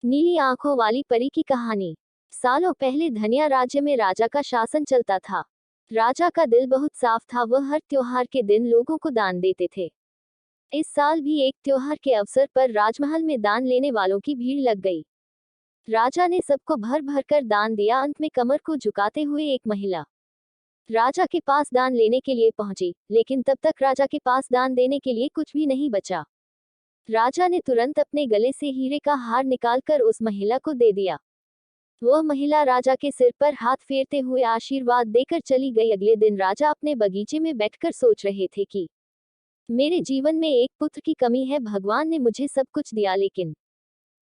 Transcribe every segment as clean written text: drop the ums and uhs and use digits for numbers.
नीली आंखों वाली परी की कहानी। सालों पहले धनिया राज्य में राजा का शासन चलता था। राजा का दिल बहुत साफ था, वह हर त्योहार के दिन लोगों को दान देते थे। इस साल भी एक त्योहार के अवसर पर राजमहल में दान लेने वालों की भीड़ लग गई। राजा ने सबको भर भर कर दान दिया। अंत में कमर को झुकाते हुए एक महिला राजा के पास दान लेने के लिए पहुंची, लेकिन तब तक राजा के पास दान देने के लिए कुछ भी नहीं बचा। राजा ने तुरंत अपने गले से हीरे का हार निकालकर उस महिला को दे दिया। वह महिला राजा के सिर पर हाथ फेरते हुए आशीर्वाद देकर चली गई। अगले दिन राजा अपने बगीचे में बैठकर सोच रहे थे कि मेरे जीवन में एक पुत्र की कमी है। भगवान ने मुझे सब कुछ दिया, लेकिन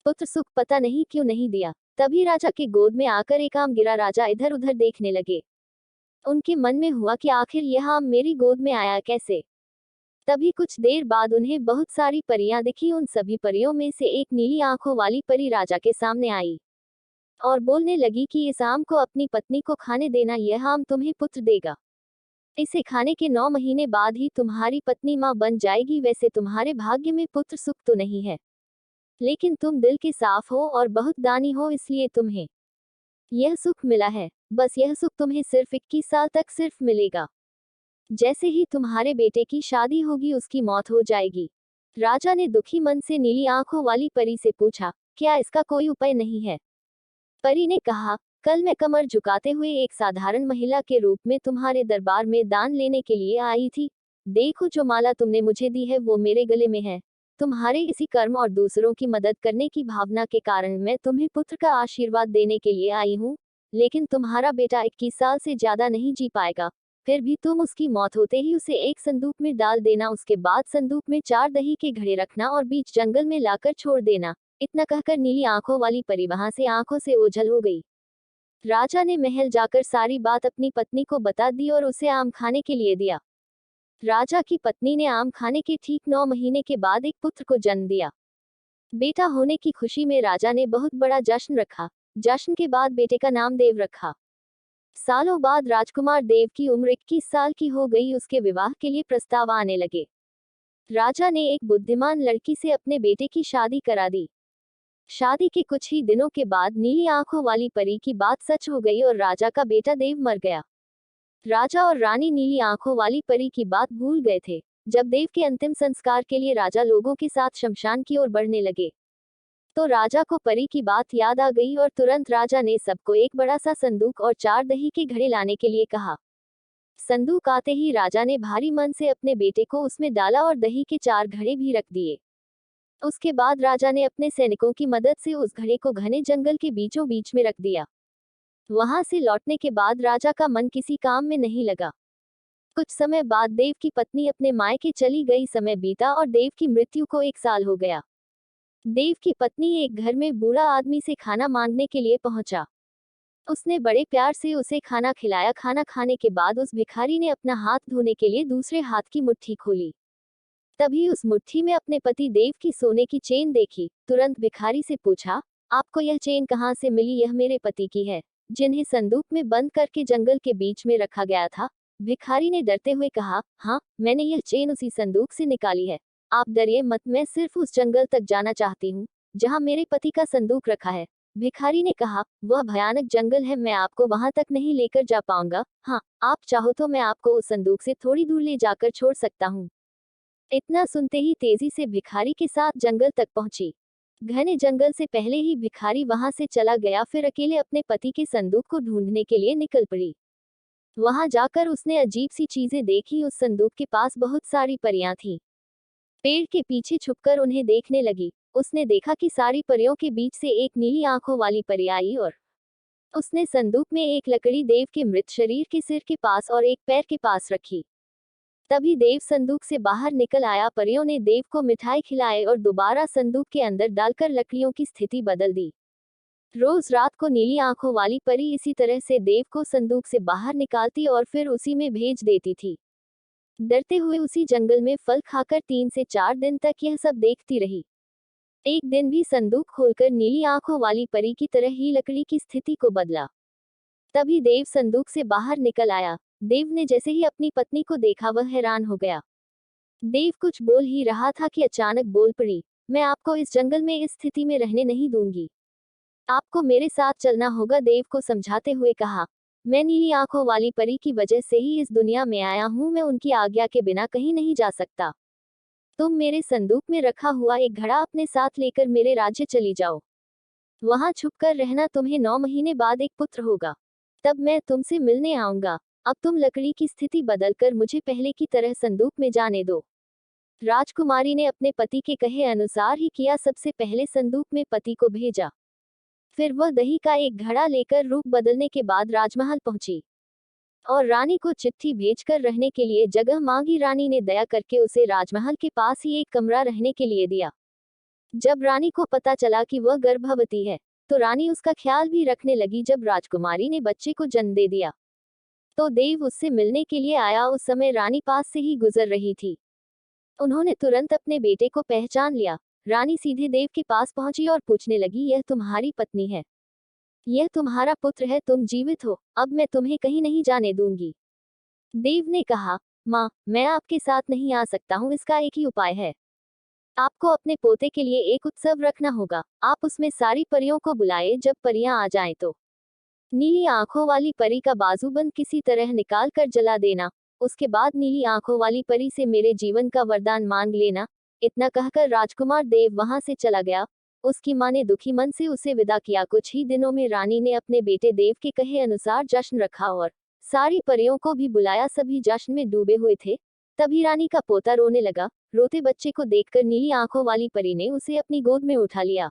पुत्र सुख पता नहीं क्यों नहीं दिया। तभी राजा के गोद में आकर एक आम गिरा। राजा इधर उधर देखने लगे। उनके मन में हुआ कि आखिर यह आम मेरी गोद में आया कैसे। तभी कुछ देर बाद उन्हें बहुत सारी परियां दिखी। उन सभी परियों में से एक नीली आंखों वाली परी राजा के सामने आई और बोलने लगी कि इस आम को अपनी पत्नी को खाने देना, यह आम तुम्हें पुत्र देगा। इसे खाने के 9 महीने बाद ही तुम्हारी पत्नी मां बन जाएगी। वैसे तुम्हारे भाग्य में पुत्र सुख तो नहीं है, लेकिन तुम दिल के साफ हो और बहुत दानी हो, इसलिए तुम्हें यह सुख मिला है। बस यह सुख तुम्हें सिर्फ 21 साल तक सिर्फ मिलेगा। जैसे ही तुम्हारे बेटे की शादी होगी उसकी मौत हो जाएगी। राजा ने दुखी मन से नीली आंखों वाली परी से पूछा, क्या इसका कोई उपाय नहीं है? परी ने कहा, कल मैं कमर झुकाते हुए एक साधारण महिला के रूप में तुम्हारे दरबार में दान लेने के लिए आई थी। देखो, जो माला तुमने मुझे दी है वो मेरे गले में है। तुम्हारे इसी कर्म और दूसरों की मदद करने की भावना के कारण मैं तुम्हें पुत्र का आशीर्वाद देने के लिए आई हूँ। लेकिन तुम्हारा बेटा 21 साल से ज्यादा नहीं जी पाएगा। फिर भी तुम उसकी मौत होते ही उसे एक संदूक में डाल देना। उसके बाद संदूक में 4 दही के घड़े रखना और बीच जंगल में लाकर छोड़ देना। इतना कहकर नीली आंखों वाली परी वहां से आंखों से ओझल हो गई। राजा ने महल जाकर सारी बात अपनी पत्नी को बता दी और उसे आम खाने के लिए दिया। राजा की पत्नी ने आम खाने के ठीक 9 महीने के बाद एक पुत्र को जन्म दिया। बेटा होने की खुशी में राजा ने बहुत बड़ा जश्न रखा। जश्न के बाद बेटे का नाम देव रखा। सालों बाद राजकुमार देव की उम्र 21 साल की हो गई। उसके विवाह के लिए प्रस्ताव आने लगे। राजा ने एक बुद्धिमान लड़की से अपने बेटे की शादी करा दी। शादी के कुछ ही दिनों के बाद नीली आंखों वाली परी की बात सच हो गई और राजा का बेटा देव मर गया। राजा और रानी नीली आंखों वाली परी की बात भूल गए थे। जब देव के अंतिम संस्कार के लिए राजा लोगों के साथ शमशान की ओर बढ़ने लगे, तो राजा को परी की बात याद आ गई और तुरंत राजा ने सबको एक बड़ा सा संदूक और 4 दही के घड़े लाने के लिए कहा। संदूक आते ही राजा ने भारी मन से अपने बेटे को उसमें डाला और दही के 4 घड़े भी रख दिए। उसके बाद राजा ने अपने सैनिकों की मदद से उस घड़े को घने जंगल के बीचों बीच में रख दिया। वहां से लौटने के बाद राजा का मन किसी काम में नहीं लगा। कुछ समय बाद देव की पत्नी अपने मायके चली गई। समय बीता और देव की मृत्यु को 1 साल हो गया। देव की पत्नी एक घर में बूढ़ा आदमी से खाना मांगने के लिए पहुंचा। उसने बड़े प्यार से उसे खाना खिलाया। खाना खाने के बाद उस भिखारी ने अपना हाथ धोने के लिए दूसरे हाथ की मुट्ठी खोली। तभी उस मुट्ठी में अपने पति देव की सोने की चेन देखी। तुरंत भिखारी से पूछा, आपको यह चेन कहाँ से मिली? यह मेरे पति की है, जिन्हें संदूक में बंद करके जंगल के बीच में रखा गया था। भिखारी ने डरते हुए कहा, हाँ, मैंने यह चेन उसी संदूक से निकाली है। आप डरिए मत, मैं सिर्फ उस जंगल तक जाना चाहती हूँ जहाँ मेरे पति का संदूक रखा है। भिखारी ने कहा, वह भयानक जंगल है, मैं आपको वहां तक नहीं लेकर जा पाऊंगा। हाँ, आप चाहो तो मैं आपको उस संदूक से थोड़ी दूर ले जाकर छोड़ सकता हूँ। इतना सुनते ही तेजी से भिखारी के साथ जंगल तक पहुंची। घने जंगल से पहले ही भिखारी वहां से चला गया। फिर अकेले अपने पति के संदूक को ढूंढने के लिए निकल पड़ी। वहां जाकर उसने अजीब सी चीजें देखी। उस संदूक के पास बहुत सारी परियां थीं। पेड़ के पीछे छुपकर उन्हें देखने लगी। उसने देखा कि सारी परियों के बीच से एक नीली आंखों वाली परी आई और उसने संदूक में एक लकड़ी देव के मृत शरीर के सिर के पास और एक पैर के पास रखी। तभी देव संदूक से बाहर निकल आया। परियों ने देव को मिठाई खिलाई और दोबारा संदूक के अंदर डालकर लकड़ियों की स्थिति बदल दी। रोज रात को नीली आंखों वाली परी इसी तरह से देव को संदूक से बाहर निकालती और फिर उसी में भेज देती थी। डरते हुए उसी जंगल में फल खाकर 3 से 4 दिन तक यह सब देखती रही। एक दिन भी संदूक खोलकर नीली आंखों वाली परी की तरह ही लकड़ी की स्थिति को बदला। तभी देव संदूक से बाहर निकल आया। देव ने जैसे ही अपनी पत्नी को देखा वह हैरान हो गया। देव कुछ बोल ही रहा था कि अचानक बोल पड़ी, मैं आपको इस जंगल में इस स्थिति में रहने नहीं दूंगी। आपको मेरे साथ चलना होगा, देव को समझाते हुए कहा। मैं नीली आंखों वाली परी की वजह से ही इस दुनिया में आया हूँ, मैं उनकी आज्ञा के बिना कहीं नहीं जा सकता। तुम मेरे संदूक में रखा हुआ एक घड़ा अपने साथ लेकर मेरे राज्य चली जाओ। वहां छुपकर रहना, तुम्हें 9 महीने बाद एक पुत्र होगा। तब मैं तुमसे मिलने आऊंगा। अब तुम लकड़ी की स्थिति बदलकर मुझे पहले की तरह संदूक में जाने दो। राजकुमारी ने अपने पति के कहे अनुसार ही किया। सबसे पहले संदूक में पति को भेजा। फिर वह दही का एक घड़ा लेकर रूप बदलने के बाद राजमहल पहुंची और रानी को चिट्ठी भेजकर रहने के लिए जगह मांगी। रानी ने दया करके उसे राजमहल के पास ही एक कमरा रहने के लिए दिया। जब रानी को पता चला कि वह गर्भवती है, तो रानी उसका ख्याल भी रखने लगी। जब राजकुमारी ने बच्चे को जन्म दे दिया, तो देव उससे मिलने के लिए आया। उस समय रानी पास से ही गुजर रही थी। उन्होंने तुरंत अपने बेटे को पहचान लिया। रानी सीधे देव के पास पहुंची और पूछने लगी, यह तुम्हारी पत्नी है? यह तुम्हारा पुत्र है, तुम जीवित हो, अब मैं तुम्हें कहीं नहीं जाने दूंगी। देव ने कहा, माँ, मैं आपके साथ नहीं आ सकता हूँ, इसका एक ही उपाय है। आपको अपने पोते के लिए एक उत्सव रखना होगा। आप उसमें सारी परियों को बुलाए, जब परियां आ जाएं तो नीली आंखों वाली परी का बाजूबंद किसी तरह निकाल कर जला देना। उसके बाद नीली आंखों वाली परी से मेरे जीवन का वरदान मांग लेना। इतना कहकर राजकुमार देव वहां से चला गया। उसकी मां ने दुखी मन से उसे विदा किया। कुछ ही दिनों में रानी ने अपने बेटे देव के कहे अनुसार जश्न रखा और सारी परियों को भी बुलाया। सभी जश्न में डूबे हुए थे। तभी रानी का पोता रोने लगा। रोते बच्चे को देखकर नीली आंखों वाली परी ने उसे अपनी गोद में उठा लिया।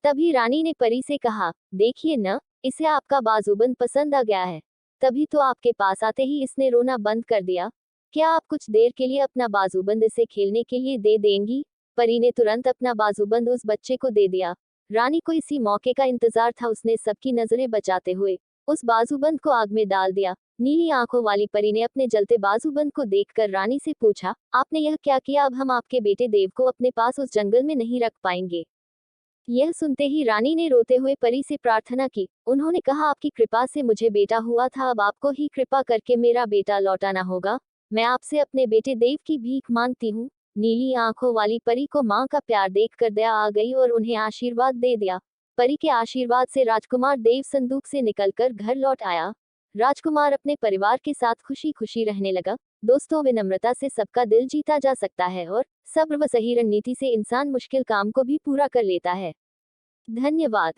तभी रानी ने परी से कहा, देखिए न, इसे आपका बाजूबंद पसंद आ गया है। तभी तो आपके पास आते ही इसने रोना बंद कर दिया। क्या आप कुछ देर के लिए अपना बाजूबंद इसे खेलने के लिए दे देंगी? परी ने तुरंत अपना बाजूबंद उस बच्चे को दे दिया। रानी को इसी मौके का इंतजार था। उसने सबकी नजरें बचाते हुए उस बाजूबंद को आग में डाल दिया। नीली आंखों वाली परी ने अपने जलते बाजूबंद को देखकर रानी से पूछा, आपने यह क्या किया? अब हम आपके बेटे देव को अपने पास उस जंगल में नहीं रख पाएंगे। यह सुनते ही रानी ने रोते हुए परी से प्रार्थना की। उन्होंने कहा, आपकी कृपा से मुझे बेटा हुआ था, अब आपको ही कृपा करके मेरा बेटा लौटाना होगा। मैं आपसे अपने बेटे देव की भीख मांगती हूँ। नीली आंखों वाली परी को मां का प्यार देखकर दया आ गई और उन्हें आशीर्वाद दे दिया। परी के आशीर्वाद से राजकुमार देव संदूक से निकलकर घर लौट आया। राजकुमार अपने परिवार के साथ खुशी खुशी रहने लगा। दोस्तों, विनम्रता से सबका दिल जीता जा सकता है और सब्र व सही रणनीति से इंसान मुश्किल काम को भी पूरा कर लेता है। धन्यवाद।